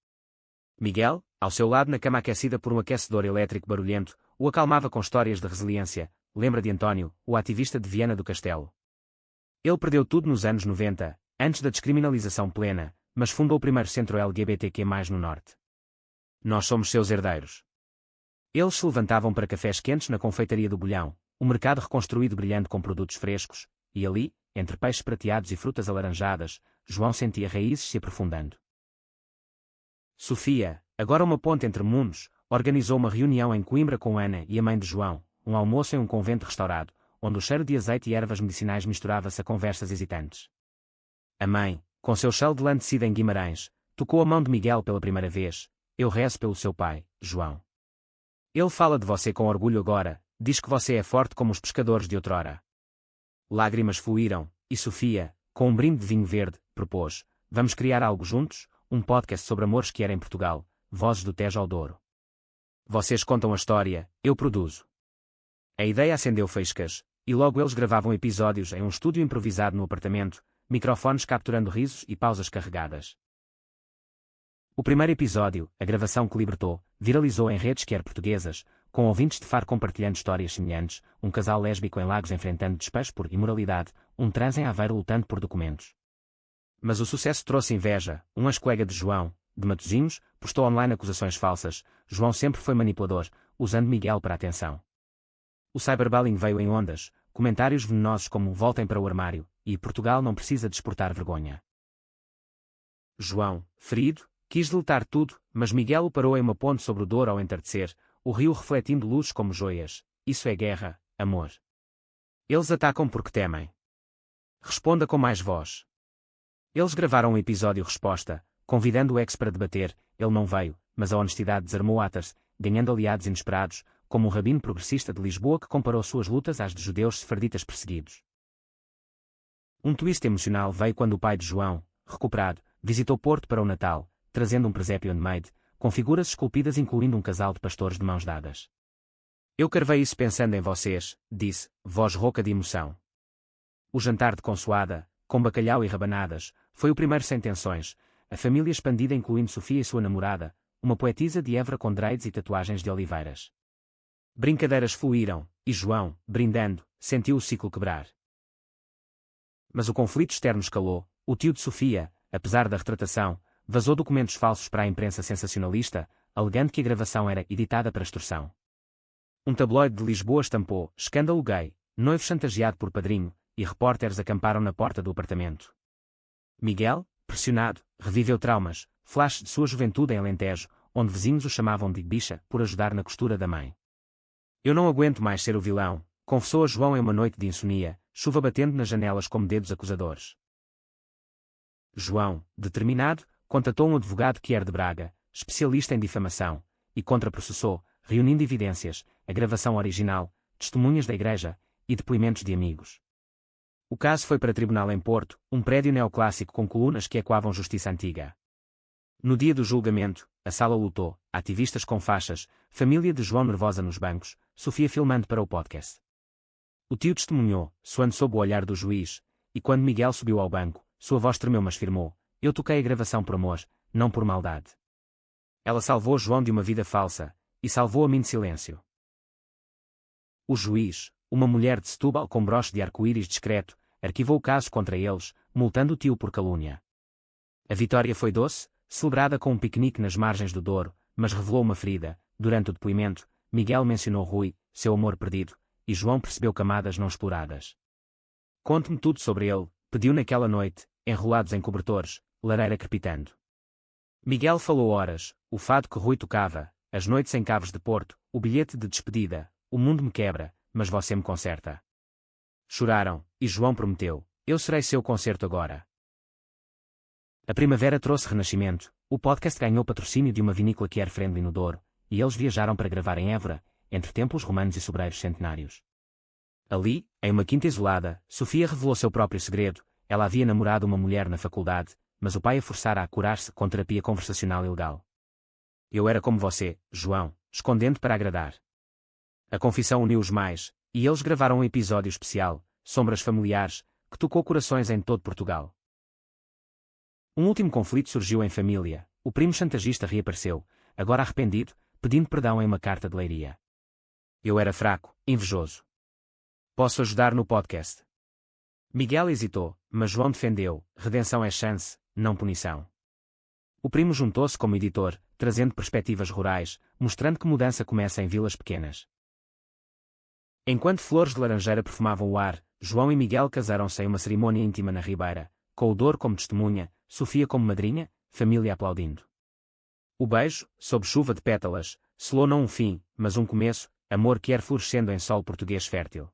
Miguel, ao seu lado na cama aquecida por um aquecedor elétrico barulhento, o acalmava com histórias de resiliência, lembra de António, o ativista de Viana do Castelo. Ele perdeu tudo nos anos 90, antes da descriminalização plena, mas fundou o primeiro centro LGBTQ+, no Norte. Nós somos seus herdeiros. Eles se levantavam para cafés quentes na confeitaria do Bolhão, o mercado reconstruído brilhante com produtos frescos, e ali, entre peixes prateados e frutas alaranjadas, João sentia raízes se aprofundando. Sofia, agora uma ponte entre mundos, organizou uma reunião em Coimbra com Ana e a mãe de João, um almoço em um convento restaurado, onde o cheiro de azeite e ervas medicinais misturava-se a conversas hesitantes. A mãe, com seu chale de lã tecido em Guimarães, tocou a mão de Miguel pela primeira vez. Eu rezo pelo seu pai, João. Ele fala de você com orgulho agora, diz que você é forte como os pescadores de outrora. Lágrimas fluíram, e Sofia, com um brinde de vinho verde, propôs: vamos criar algo juntos, um podcast sobre amores que era em Portugal, Vozes do Tejo ao Douro. Vocês contam a história, eu produzo. A ideia acendeu faíscas, e logo eles gravavam episódios em um estúdio improvisado no apartamento, microfones capturando risos e pausas carregadas. O primeiro episódio, a gravação que libertou, viralizou em redes quer portuguesas, com ouvintes de Faro compartilhando histórias semelhantes, um casal lésbico em Lagos enfrentando despejo por imoralidade, um trans em Aveiro lutando por documentos. Mas o sucesso trouxe inveja. Um ex-colega de João, de Matosinhos, postou online acusações falsas. João sempre foi manipulador, usando Miguel para a atenção. O cyberbullying veio em ondas, comentários venenosos como voltem para o armário, e Portugal não precisa de exportar vergonha. João, ferido, quis deletar tudo, mas Miguel o parou em uma ponte sobre o Douro ao entardecer, o rio refletindo luzes como joias. Isso é guerra, amor. Eles atacam porque temem. Responda com mais voz. Eles gravaram um episódio resposta, convidando o ex para debater. Ele não veio, mas a honestidade desarmou Atas, ganhando aliados inesperados, como um rabino progressista de Lisboa que comparou suas lutas às de judeus sefarditas perseguidos. Um twist emocional veio quando o pai de João, recuperado, visitou Porto para o Natal, trazendo um presépio handmade, com figuras esculpidas incluindo um casal de pastores de mãos dadas. Eu carvei isso pensando em vocês, disse, voz rouca de emoção. O jantar de consoada, com bacalhau e rabanadas, foi o primeiro sem tensões, a família expandida incluindo Sofia e sua namorada, uma poetisa de Évora com dreads e tatuagens de oliveiras. Brincadeiras fluíram, e João, brindando, sentiu o ciclo quebrar. Mas o conflito externo escalou. O tio de Sofia, apesar da retratação, vazou documentos falsos para a imprensa sensacionalista, alegando que a gravação era editada para extorsão. Um tabloide de Lisboa estampou escândalo gay, noivo chantageado por padrinho, e repórteres acamparam na porta do apartamento. Miguel, pressionado, reviveu traumas, flashes de sua juventude em Alentejo, onde vizinhos o chamavam de bicha por ajudar na costura da mãe. Eu não aguento mais ser o vilão, confessou a João em uma noite de insomnia, chuva batendo nas janelas como dedos acusadores. João, determinado, contatou um advogado que era de Braga, especialista em difamação, e contraprocessou, reunindo evidências, a gravação original, testemunhas da igreja, e depoimentos de amigos. O caso foi para tribunal em Porto, um prédio neoclássico com colunas que ecoavam justiça antiga. No dia do julgamento, a sala lutou, ativistas com faixas, família de João nervosa nos bancos, Sofia filmando para o podcast. O tio testemunhou, suando sob o olhar do juiz, e quando Miguel subiu ao banco, sua voz tremeu mas firmou: eu toquei a gravação por amor, não por maldade. Ela salvou João de uma vida falsa, e salvou a mim de silêncio. O juiz, uma mulher de Setúbal com broche de arco-íris discreto, arquivou o caso contra eles, multando o tio por calúnia. A vitória foi doce, celebrada com um piquenique nas margens do Douro, mas revelou uma ferida. Durante o depoimento, Miguel mencionou Rui, seu amor perdido, e João percebeu camadas não exploradas. Conte-me tudo sobre ele, pediu naquela noite, enrolados em cobertores, lareira crepitando. Miguel falou horas, o fado que Rui tocava, as noites em Caves de Porto, o bilhete de despedida, o mundo me quebra, mas você me conserta. Choraram, e João prometeu: eu serei seu concerto agora. A primavera trouxe renascimento, O podcast ganhou patrocínio de uma vinícola Kier Friendly no Douro, e eles viajaram para gravar em Évora, entre templos romanos e sobreiros centenários. Ali, em uma quinta isolada, Sofia revelou seu próprio segredo. Ela havia namorado uma mulher na faculdade, mas o pai a forçara a curar-se com terapia conversacional ilegal. Eu era como você, João, escondendo para agradar. A confissão uniu-os mais, e eles gravaram um episódio especial, Sombras Familiares, que tocou corações em todo Portugal. Um último conflito surgiu em família. O primo chantagista reapareceu, agora arrependido, pedindo perdão em uma carta de Leiria. Eu era fraco, invejoso. Posso ajudar no podcast? Miguel hesitou, mas João defendeu: redenção é chance, não punição. O primo juntou-se como editor, trazendo perspectivas rurais, mostrando que mudança começa em vilas pequenas. Enquanto flores de laranjeira perfumavam o ar, João e Miguel casaram-se em uma cerimônia íntima na Ribeira, com o Douro como testemunha, Sofia como madrinha, família aplaudindo. O beijo, sob chuva de pétalas, selou não um fim, mas um começo, amor que ia florescendo em solo português fértil.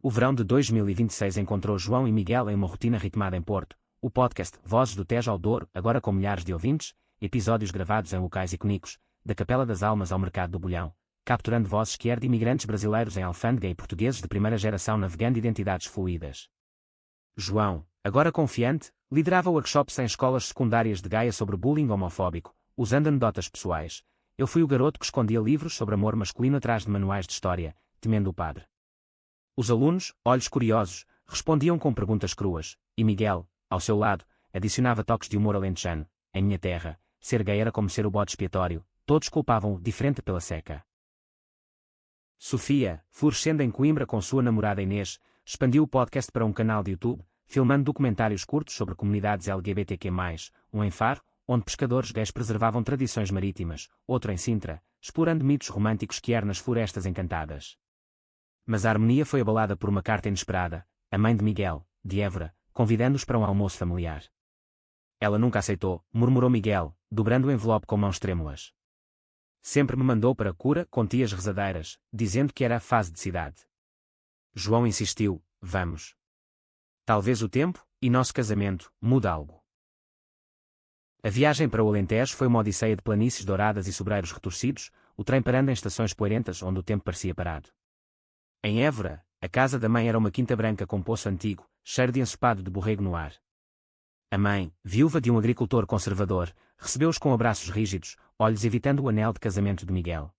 O verão de 2026 encontrou João e Miguel em uma rotina ritmada em Porto. O podcast Vozes do Tejo ao Douro, agora com milhares de ouvintes, episódios gravados em locais icónicos, da Capela das Almas ao Mercado do Bolhão, capturando vozes que de imigrantes brasileiros em alfândega e portugueses de primeira geração navegando identidades fluídas. João, agora confiante, liderava workshops em escolas secundárias de Gaia sobre bullying homofóbico, usando anedotas pessoais. Eu fui o garoto que escondia livros sobre amor masculino atrás de manuais de história, temendo o padre. Os alunos, olhos curiosos, respondiam com perguntas cruas, e Miguel, ao seu lado, adicionava toques de humor alentejano. Em minha terra, ser gay era como ser o bode expiatório, todos culpavam-o diferente pela seca. Sofia, florescendo em Coimbra com sua namorada Inês, expandiu o podcast para um canal de YouTube, filmando documentários curtos sobre comunidades LGBTQ+, um em Faro, onde pescadores gays preservavam tradições marítimas, outro em Sintra, explorando mitos românticos que nas florestas encantadas. Mas a harmonia foi abalada por uma carta inesperada, a mãe de Miguel, de Évora, convidando-os para um almoço familiar. Ela nunca aceitou, murmurou Miguel, dobrando o envelope com mãos trêmulas. Sempre me mandou para a cura com tias rezadeiras, dizendo que era a fase de cidade. João insistiu: vamos. Talvez o tempo, e nosso casamento, mude algo. A viagem para o Alentejo foi uma odisseia de planícies douradas e sobreiros retorcidos, o trem parando em estações poeirentas onde o tempo parecia parado. Em Évora, a casa da mãe era uma quinta branca com poço antigo, cheiro de ensopado de borrego no ar. A mãe, viúva de um agricultor conservador, recebeu-os com abraços rígidos, olhos evitando o anel de casamento de Miguel.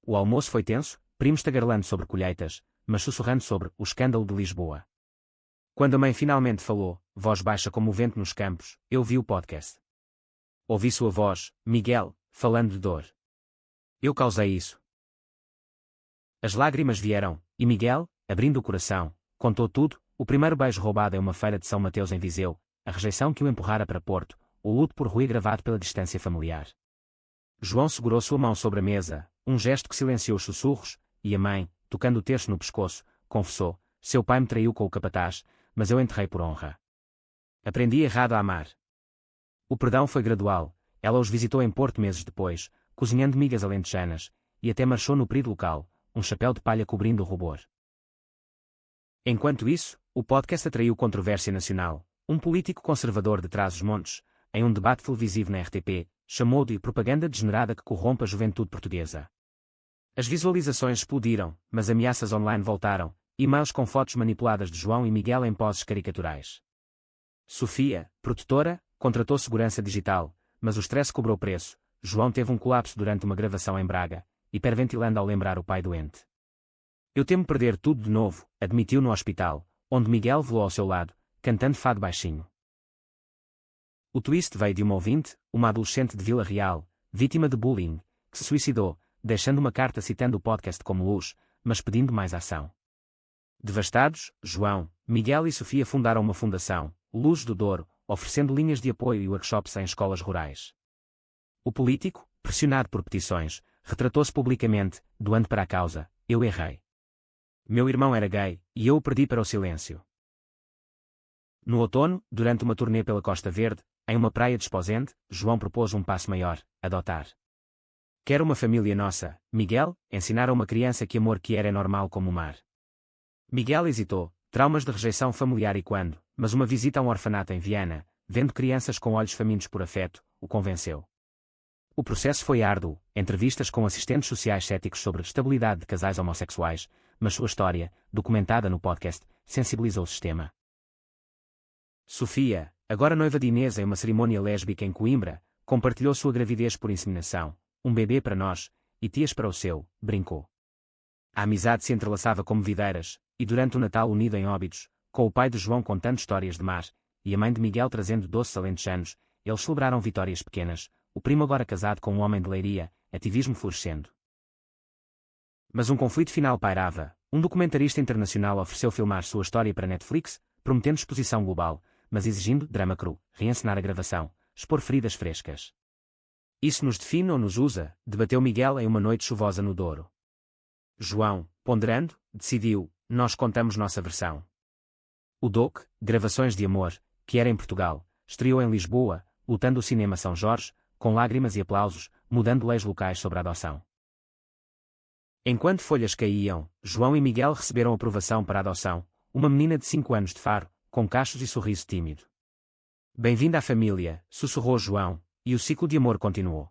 O almoço foi tenso, primos tagarelando sobre colheitas, mas sussurrando sobre o escândalo de Lisboa. Quando a mãe finalmente falou, voz baixa como o vento nos campos, eu vi o podcast. Ouvi sua voz, Miguel, falando de dor. Eu causei isso. As lágrimas vieram, e Miguel, abrindo o coração, contou tudo: o primeiro beijo roubado em uma feira de São Mateus em Viseu, a rejeição que o empurrara para Porto, o luto por Rui gravado pela distância familiar. João segurou sua mão sobre a mesa, um gesto que silenciou os sussurros, e a mãe, tocando o terço no pescoço, confessou: seu pai me traiu com o capataz, mas eu enterrei por honra. Aprendi errado a amar. O perdão foi gradual, ela os visitou em Porto meses depois, cozinhando migas alentejanas, e até marchou no perigo local, um chapéu de palha cobrindo o rubor. Enquanto isso, o podcast atraiu controvérsia nacional. Um político conservador de Trás-os-Montes, em um debate televisivo na RTP, chamou de propaganda degenerada que corrompe a juventude portuguesa. As visualizações explodiram, mas ameaças online voltaram, e-mails com fotos manipuladas de João e Miguel em poses caricaturais. Sofia, protetora, contratou segurança digital, mas o stress cobrou preço. João teve um colapso durante uma gravação em Braga, hiperventilando ao lembrar o pai doente. Eu temo perder tudo de novo, admitiu no hospital, onde Miguel voou ao seu lado, cantando fado baixinho. O twist veio de uma ouvinte, uma adolescente de Vila Real, vítima de bullying, que se suicidou, deixando uma carta citando o podcast como luz, mas pedindo mais ação. Devastados, João, Miguel e Sofia fundaram uma fundação, Luz do Douro, oferecendo linhas de apoio e workshops em escolas rurais. O político, pressionado por petições, retratou-se publicamente, doando para a causa: eu errei. Meu irmão era gay, e eu o perdi para o silêncio. No outono, durante uma turnê pela Costa Verde, em uma praia desposente, João propôs um passo maior: adotar. Quero uma família nossa, Miguel, ensinar a uma criança que amor que é normal como o mar. Miguel hesitou, traumas de rejeição familiar e quando, mas uma visita a um orfanato em Viana, vendo crianças com olhos famintos por afeto, o convenceu. O processo foi árduo, entrevistas com assistentes sociais céticos sobre estabilidade de casais homossexuais, mas sua história, documentada no podcast, sensibilizou o sistema. Sofia, agora noiva de Inês em uma cerimônia lésbica em Coimbra, compartilhou sua gravidez por inseminação, um bebê para nós, e tias para o seu, brincou. A amizade se entrelaçava como videiras, e durante o Natal unido em Óbidos, com o pai de João contando histórias de mar, e a mãe de Miguel trazendo doces alentejanos, eles celebraram vitórias pequenas, o primo agora casado com um homem de Leiria, ativismo florescendo. Mas um conflito final pairava. Um documentarista internacional ofereceu filmar sua história para Netflix, prometendo exposição global, mas exigindo drama cru, reencenar a gravação, expor feridas frescas. Isso nos define ou nos usa? Debateu Miguel em uma noite chuvosa no Douro. João, ponderando, decidiu, nós contamos nossa versão. O doc, Gravações de Amor, que era em Portugal, estreou em Lisboa, lutando o cinema São Jorge, com lágrimas e aplausos, mudando leis locais sobre a adoção. Enquanto folhas caíam, João e Miguel receberam aprovação para a adoção, uma menina de 5 anos de Faro, com cachos e sorriso tímido. Bem-vinda à família, sussurrou João, e o ciclo de amor continuou.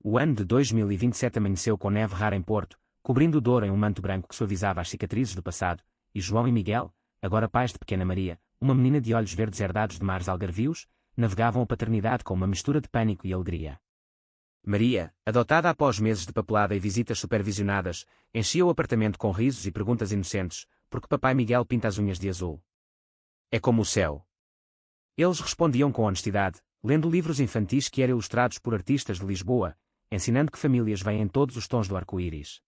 O ano de 2027 amanheceu com neve rara em Porto, cobrindo o Douro em um manto branco que suavizava as cicatrizes do passado, e João e Miguel, agora pais de pequena Maria, uma menina de olhos verdes herdados de mares algarvios, navegavam a paternidade com uma mistura de pânico e alegria. Maria, adotada após meses de papelada e visitas supervisionadas, enchia o apartamento com risos e perguntas inocentes, porque papai Miguel pinta as unhas de azul. É como o céu. Eles respondiam com honestidade, lendo livros infantis que eram ilustrados por artistas de Lisboa, ensinando que famílias vêm em todos os tons do arco-íris.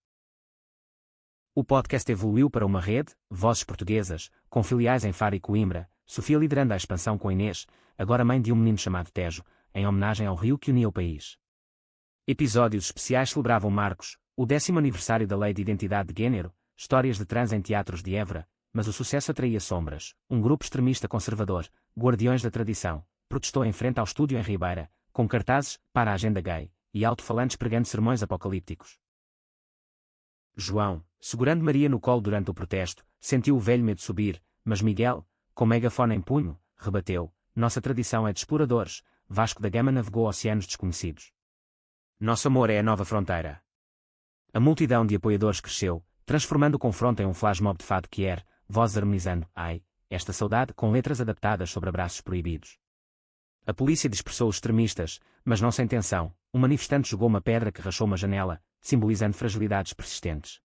O podcast evoluiu para uma rede, Vozes Portuguesas, com filiais em Faro e Coimbra, Sofia liderando a expansão com Inês, agora mãe de um menino chamado Tejo, em homenagem ao rio que unia o país. Episódios especiais celebravam marcos, o 10º aniversário da Lei de Identidade de Gênero, histórias de trans em teatros de Évora, mas o sucesso atraía sombras. Um grupo extremista conservador, Guardiões da Tradição, protestou em frente ao estúdio em Ribeira, com cartazes para a agenda gay, e alto-falantes pregando sermões apocalípticos. João, segurando Maria no colo durante o protesto, sentiu o velho medo subir, mas Miguel, com megafone em punho, rebateu, nossa tradição é de exploradores, Vasco da Gama navegou oceanos desconhecidos. Nosso amor é a nova fronteira. A multidão de apoiadores cresceu, transformando o confronto em um flashmob de fado que era, vozes harmonizando, ai, esta saudade, com letras adaptadas sobre abraços proibidos. A polícia dispersou os extremistas, mas não sem tensão, um manifestante jogou uma pedra que rachou uma janela, simbolizando fragilidades persistentes.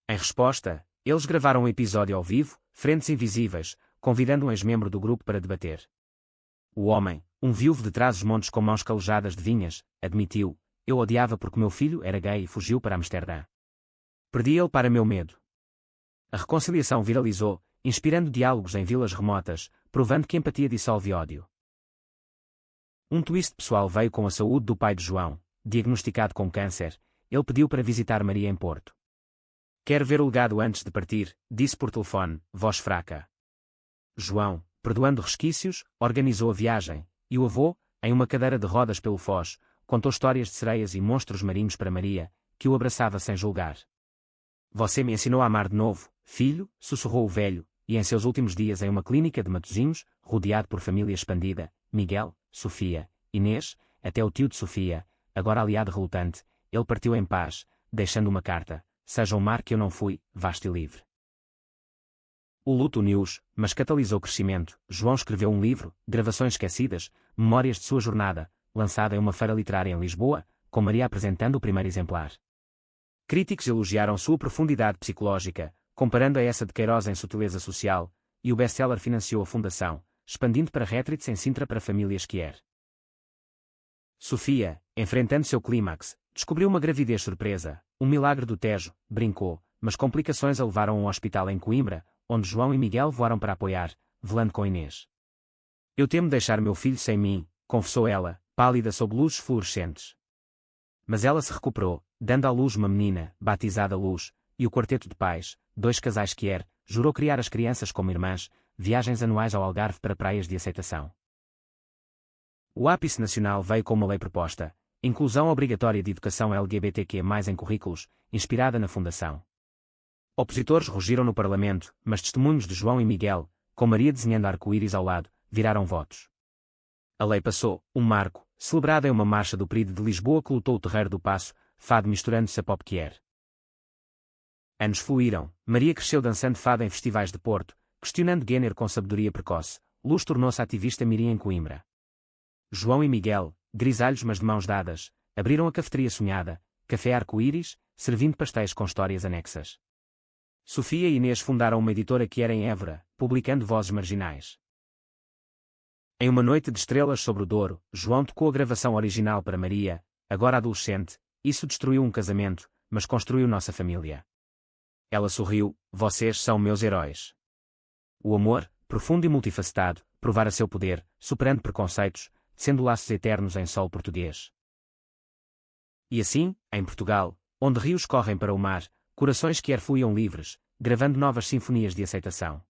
Em resposta, eles gravaram um episódio ao vivo, Frentes Invisíveis, convidando um ex-membro do grupo para debater. O homem, um viúvo de Trás-os-Montes com mãos calejadas de vinhas, admitiu, eu odiava porque meu filho era gay e fugiu para Amsterdã. Perdi ele para meu medo. A reconciliação viralizou, inspirando diálogos em vilas remotas, provando que empatia dissolve ódio. Um twist pessoal veio com a saúde do pai de João, diagnosticado com câncer, ele pediu para visitar Maria em Porto. Quero ver o legado antes de partir, disse por telefone, voz fraca. João, perdoando resquícios, organizou a viagem, e o avô, em uma cadeira de rodas pelo Foz, contou histórias de sereias e monstros marinhos para Maria, que o abraçava sem julgar. Você me ensinou a amar de novo, filho, sussurrou o velho, e em seus últimos dias em uma clínica de Matosinhos, rodeado por família expandida, Miguel, Sofia, Inês, até o tio de Sofia, agora aliado relutante, ele partiu em paz, deixando uma carta, seja o mar que eu não fui, vasto e livre. O luto uniu-os, mas catalisou o crescimento. João escreveu um livro, Gravações Esquecidas, Memórias de sua jornada, lançada em uma feira literária em Lisboa, com Maria apresentando o primeiro exemplar. Críticos elogiaram sua profundidade psicológica, comparando a essa de Queiroz em sutileza social, e o best-seller financiou a fundação, expandindo para Rétrites em Sintra para famílias queer. Sofia, enfrentando seu clímax, descobriu uma gravidez surpresa, um milagre do Tejo, brincou, mas complicações a levaram a um hospital em Coimbra, onde João e Miguel voaram para apoiar, velando com Inês. Eu temo deixar meu filho sem mim, confessou ela, pálida sob luzes fluorescentes. Mas ela se recuperou, dando à luz uma menina, batizada Luz, e o quarteto de pais, 2 casais queer, jurou criar as crianças como irmãs, viagens anuais ao Algarve para praias de aceitação. O ápice nacional veio com uma lei proposta, inclusão obrigatória de educação LGBTQ+, em currículos, inspirada na Fundação. Opositores rugiram no Parlamento, mas testemunhos de João e Miguel, com Maria desenhando arco-íris ao lado, viraram votos. A lei passou, um marco, celebrada em uma marcha do PRID de Lisboa que lutou o terreiro do Paço, fado misturando-se a pop-quier. Anos fluíram, Maria cresceu dançando fado em festivais de Porto, questionando gênero com sabedoria precoce. Luz tornou-se ativista mirim em Coimbra. João e Miguel, grisalhos mas de mãos dadas, abriram a cafeteria sonhada, Café Arco-Íris, servindo pastéis com histórias anexas. Sofia e Inês fundaram uma editora que era em Évora, publicando vozes marginais. Em uma noite de estrelas sobre o Douro, João tocou a gravação original para Maria, agora adolescente. Isso destruiu um casamento, mas construiu nossa família. Ela sorriu, vocês são meus heróis. O amor, profundo e multifacetado, provara seu poder, superando preconceitos, sendo laços eternos em solo português. E assim, em Portugal, onde rios correm para o mar, corações que fluíam livres, gravando novas sinfonias de aceitação.